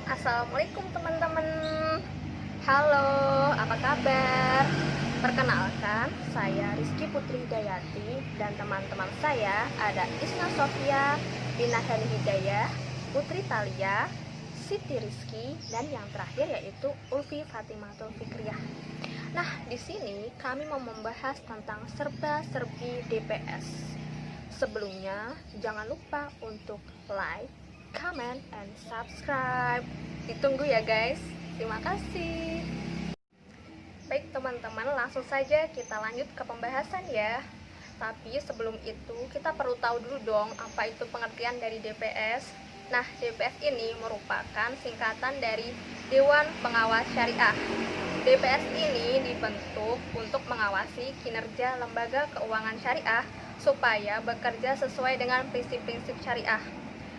Assalamualaikum teman-teman. Halo, apa kabar? Perkenalkan, saya Rizky Putri Hidayati dan teman-teman saya ada Isna Sofia, Binahani Hidayah, Putri Talia, Siti Rizky, dan yang terakhir yaitu Ulfi Fatimatul Fikriyah. Nah, di sini kami mau membahas tentang serba-serbi DPS. Sebelumnya, jangan lupa untuk like, comment, and subscribe. Ditunggu ya guys. Terima kasih. Baik teman-teman, langsung saja kita lanjut ke pembahasan ya. Tapi sebelum itu kita perlu tahu dulu dong apa itu pengertian dari DPS. Nah, DPS ini merupakan singkatan dari Dewan Pengawas Syariah. DPS ini dibentuk untuk mengawasi kinerja lembaga keuangan syariah supaya bekerja sesuai dengan prinsip-prinsip syariah.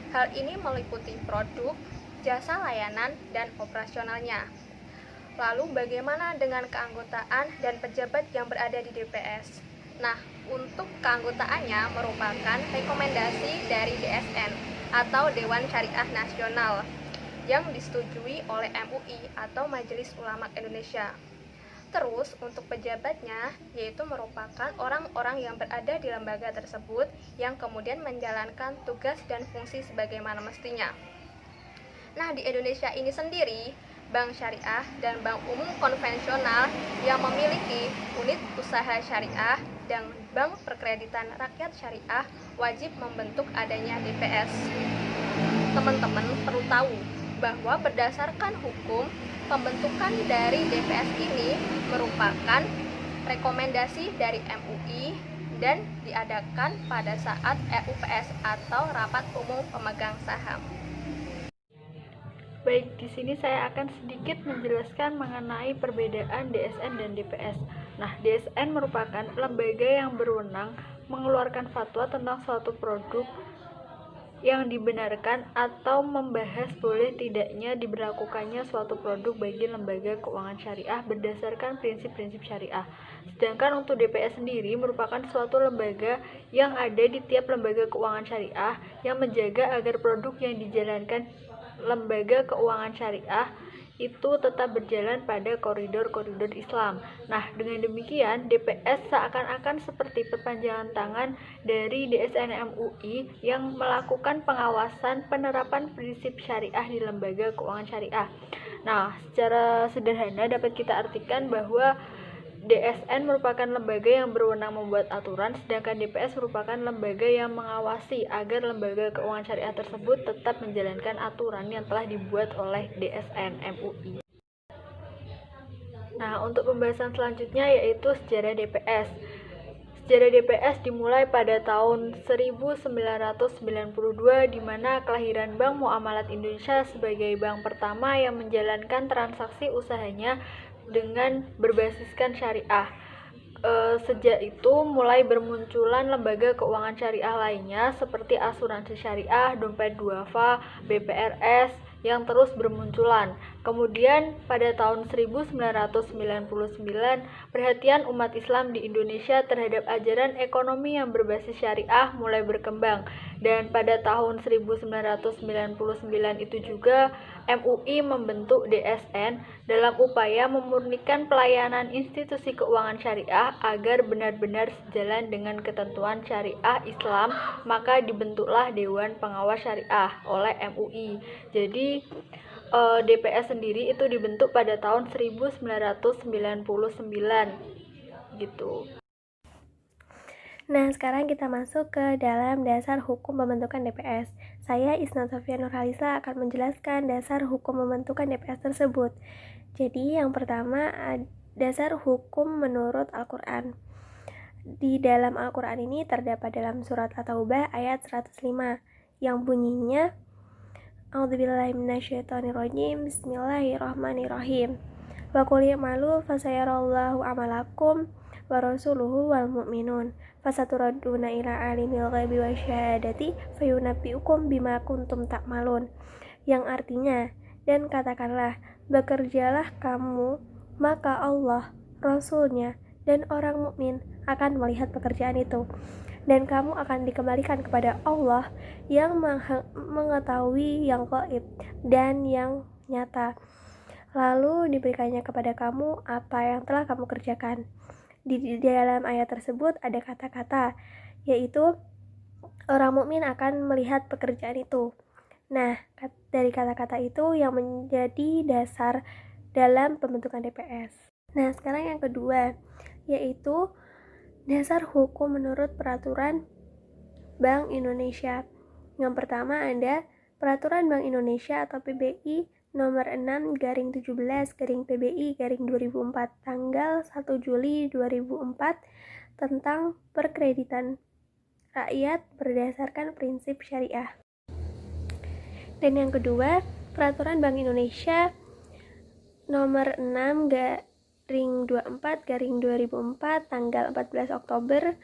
Hal ini meliputi produk, jasa layanan, dan operasionalnya. Lalu bagaimana dengan keanggotaan dan pejabat yang berada di DPS? Nah, untuk keanggotaannya merupakan rekomendasi dari DSN atau Dewan Syariah Nasional yang disetujui oleh MUI atau Majelis Ulama Indonesia. Terus untuk pejabatnya yaitu merupakan orang-orang yang berada di lembaga tersebut yang kemudian menjalankan tugas dan fungsi sebagaimana mestinya. Nah, di Indonesia ini sendiri, bank syariah dan bank umum konvensional yang memiliki unit usaha syariah dan bank perkreditan rakyat syariah wajib membentuk adanya DPS. Teman-teman perlu tahu bahwa berdasarkan hukum, pembentukan dari DPS ini merupakan rekomendasi dari MUI dan diadakan pada saat RUPS atau Rapat Umum Pemegang Saham. Baik, di sini saya akan sedikit menjelaskan mengenai perbedaan DSN dan DPS. Nah, DSN merupakan lembaga yang berwenang mengeluarkan fatwa tentang suatu produk yang dibenarkan atau membahas boleh tidaknya diberlakukannya suatu produk bagi lembaga keuangan syariah berdasarkan prinsip-prinsip syariah. Sedangkan untuk DPS sendiri merupakan suatu lembaga yang ada di tiap lembaga keuangan syariah yang menjaga agar produk yang dijalankan lembaga keuangan syariah itu tetap berjalan pada koridor-koridor Islam. Nah, dengan demikian DPS seakan-akan seperti perpanjangan tangan dari DSN MUI yang melakukan pengawasan penerapan prinsip syariah di lembaga keuangan syariah. Nah, secara sederhana dapat kita artikan bahwa DSN merupakan lembaga yang berwenang membuat aturan, sedangkan DPS merupakan lembaga yang mengawasi agar lembaga keuangan syariah tersebut tetap menjalankan aturan yang telah dibuat oleh DSN MUI. Nah, untuk pembahasan selanjutnya yaitu sejarah DPS. Sejarah DPS dimulai pada tahun 1992 di mana kelahiran Bank Muamalat Indonesia sebagai bank pertama yang menjalankan transaksi usahanya dengan berbasiskan syariah. Sejak itu mulai bermunculan lembaga keuangan syariah lainnya seperti asuransi syariah, dompet duafa, BPRS yang terus bermunculan. Kemudian pada tahun 1999 perhatian umat Islam di Indonesia terhadap ajaran ekonomi yang berbasis syariah mulai berkembang, dan pada tahun 1999 itu juga MUI membentuk DSN dalam upaya memurnikan pelayanan institusi keuangan syariah agar benar-benar sejalan dengan ketentuan syariah Islam, maka dibentuklah Dewan Pengawas Syariah oleh MUI. Jadi DPS sendiri itu dibentuk pada tahun 1999 gitu. Nah, sekarang kita masuk ke dalam dasar hukum pembentukan DPS. Saya Isna Sofia Nurhalisa akan menjelaskan dasar hukum pembentukan DPS tersebut. Jadi, yang pertama, dasar hukum menurut Al-Quran. Di dalam Al-Quran ini terdapat dalam surat At-Taubah ayat 105 yang bunyinya A'udzubillahi minasyaitonirrajim. Bismillahirrahmanirrahim. Wa qul i'malu fasayarallahu amalakum wa rasuluhu wal mu'minun fasaturaduna ila alimil ghaibi wasyahadati fayunabbiukum bima kuntum ta'malun, yang artinya, dan katakanlah, bekerjalah kamu, maka Allah, Rasulnya, dan orang mukmin akan melihat pekerjaan itu, dan kamu akan dikembalikan kepada Allah yang mengetahui yang gaib dan yang nyata. Lalu diberikannya kepada kamu apa yang telah kamu kerjakan. Di dalam ayat tersebut ada kata-kata, yaitu orang mukmin akan melihat pekerjaan itu. Nah, dari kata-kata itu yang menjadi dasar dalam pembentukan DPS. Nah, sekarang yang kedua, yaitu dasar hukum menurut peraturan Bank Indonesia. Yang pertama ada Peraturan Bank Indonesia atau PBI nomor 6/17/PBI/2004 tanggal 1 Juli 2004 tentang perkreditan rakyat berdasarkan prinsip syariah. Dan yang kedua, Peraturan Bank Indonesia nomor 6/24/2004 tanggal 14 Oktober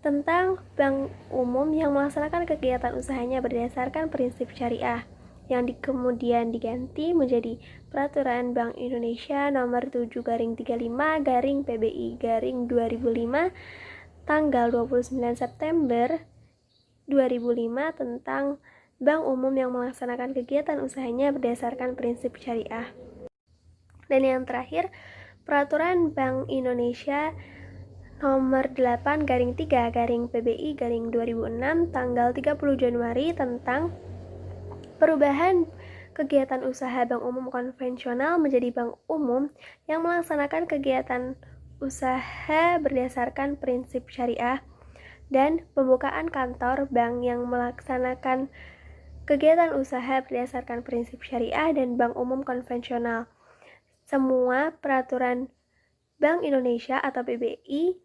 tentang bank umum yang melaksanakan kegiatan usahanya berdasarkan prinsip syariah, yang kemudian diganti menjadi Peraturan Bank Indonesia nomor 7/35/PBI/2005 tanggal 29 September 2005 tentang bank umum yang melaksanakan kegiatan usahanya berdasarkan prinsip syariah. Dan yang terakhir, Peraturan Bank Indonesia nomor 8/3/PBI/2006 tanggal 30 Januari tentang perubahan kegiatan usaha bank umum konvensional menjadi bank umum yang melaksanakan kegiatan usaha berdasarkan prinsip syariah, dan pembukaan kantor bank yang melaksanakan kegiatan usaha berdasarkan prinsip syariah dan bank umum konvensional. Semua peraturan Bank Indonesia atau BBI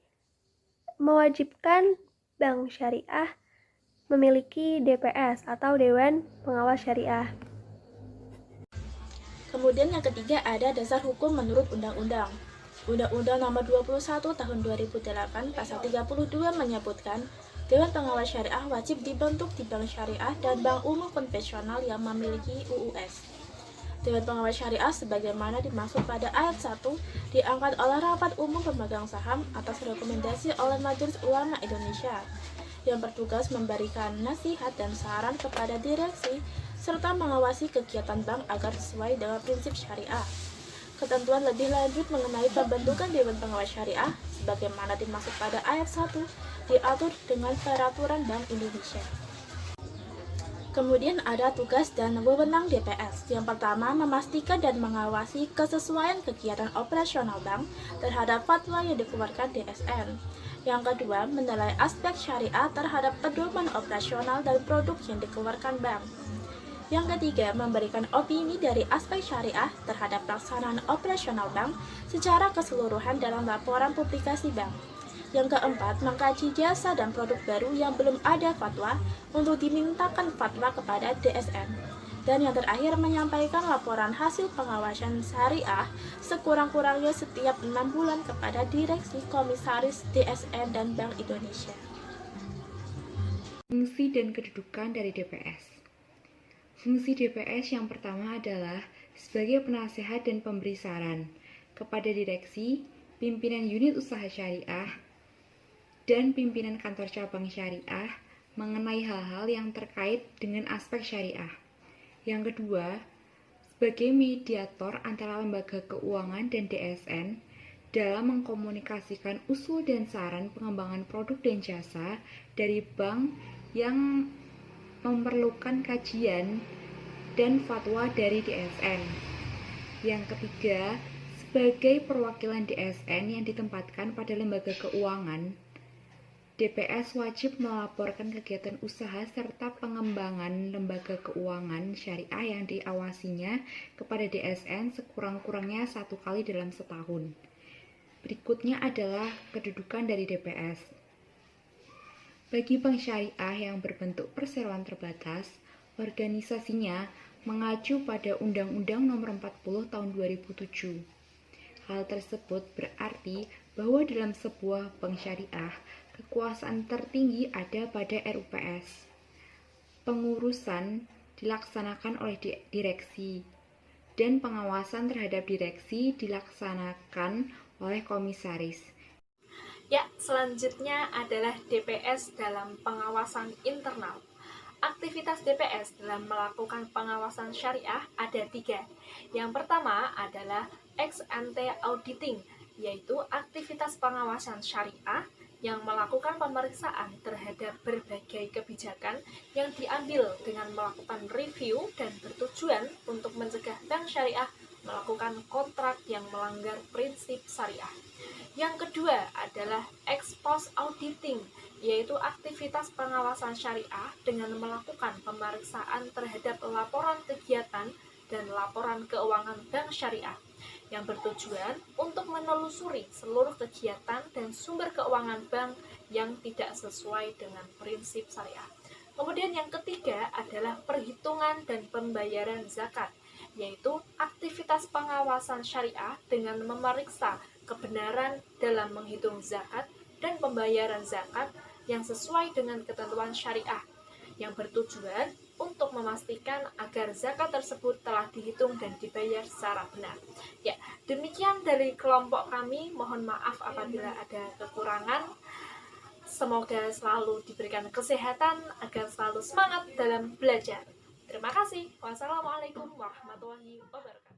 mewajibkan bank syariah memiliki DPS atau Dewan Pengawas Syariah. Kemudian yang ketiga ada dasar hukum menurut undang-undang. Undang-Undang Nomor 21 Tahun 2008 Pasal 32 menyebutkan Dewan Pengawas Syariah wajib dibentuk di bank syariah dan bank umum konvensional yang memiliki UUS. Dewan Pengawas Syariah sebagaimana dimaksud pada ayat 1 diangkat oleh Rapat Umum Pemegang Saham atas rekomendasi oleh Majelis Ulama Indonesia yang bertugas memberikan nasihat dan saran kepada direksi serta mengawasi kegiatan bank agar sesuai dengan prinsip syariah. Ketentuan lebih lanjut mengenai pembentukan Dewan Pengawas Syariah sebagaimana dimaksud pada ayat 1 diatur dengan Peraturan Bank Indonesia. Kemudian ada tugas dan wewenang DPS. Yang pertama, memastikan dan mengawasi kesesuaian kegiatan operasional bank terhadap fatwa yang dikeluarkan DSN. Yang kedua, menilai aspek syariah terhadap pedoman operasional dan produk yang dikeluarkan bank. Yang ketiga, memberikan opini dari aspek syariah terhadap pelaksanaan operasional bank secara keseluruhan dalam laporan publikasi bank. Yang keempat, mengkaji jasa dan produk baru yang belum ada fatwa untuk dimintakan fatwa kepada DSN. Dan yang terakhir, menyampaikan laporan hasil pengawasan syariah sekurang-kurangnya setiap 6 bulan kepada Direksi Komisaris DSN dan Bank Indonesia. Fungsi dan kedudukan dari DPS. Fungsi DPS yang pertama adalah sebagai penasehat dan pemberi saran kepada direksi, pimpinan unit usaha syariah, dan pimpinan kantor cabang syariah mengenai hal-hal yang terkait dengan aspek syariah. Yang kedua, sebagai mediator antara lembaga keuangan dan DSN dalam mengkomunikasikan usul dan saran pengembangan produk dan jasa dari bank yang memerlukan kajian dan fatwa dari DSN. Yang ketiga, sebagai perwakilan DSN yang ditempatkan pada lembaga keuangan, DPS wajib melaporkan kegiatan usaha serta pengembangan lembaga keuangan syariah yang diawasinya kepada DSN sekurang-kurangnya 1 kali dalam setahun. Berikutnya adalah kedudukan dari DPS. Bagi bank syariah yang berbentuk perseroan terbatas, organisasinya mengacu pada Undang-Undang Nomor 40 Tahun 2007. Hal tersebut berarti bahwa dalam sebuah bank syariah, kekuasaan tertinggi ada pada RUPS. Pengurusan dilaksanakan oleh direksi, dan pengawasan terhadap direksi dilaksanakan oleh komisaris. Ya, selanjutnya adalah DPS dalam pengawasan internal. Aktivitas DPS dalam melakukan pengawasan syariah ada 3. Yang pertama adalah ex ante auditing, yaitu aktivitas pengawasan syariah yang melakukan pemeriksaan terhadap berbagai kebijakan yang diambil dengan melakukan review dan bertujuan untuk mencegah bank syariah melakukan kontrak yang melanggar prinsip syariah. Yang kedua adalah ex post auditing, yaitu aktivitas pengawasan syariah dengan melakukan pemeriksaan terhadap laporan kegiatan dan laporan keuangan bank syariah yang bertujuan untuk menelusuri seluruh kegiatan dan sumber keuangan bank yang tidak sesuai dengan prinsip syariah. Kemudian yang ketiga adalah perhitungan dan pembayaran zakat, yaitu aktivitas pengawasan syariah dengan memeriksa kebenaran dalam menghitung zakat dan pembayaran zakat yang sesuai dengan ketentuan syariah, yang bertujuan untuk memastikan agar zakat tersebut telah dihitung dan dibayar secara benar. Ya, demikian dari kelompok kami. Mohon maaf apabila ada kekurangan. Semoga selalu diberikan kesehatan agar selalu semangat dalam belajar. Terima kasih. Wassalamualaikum warahmatullahi wabarakatuh.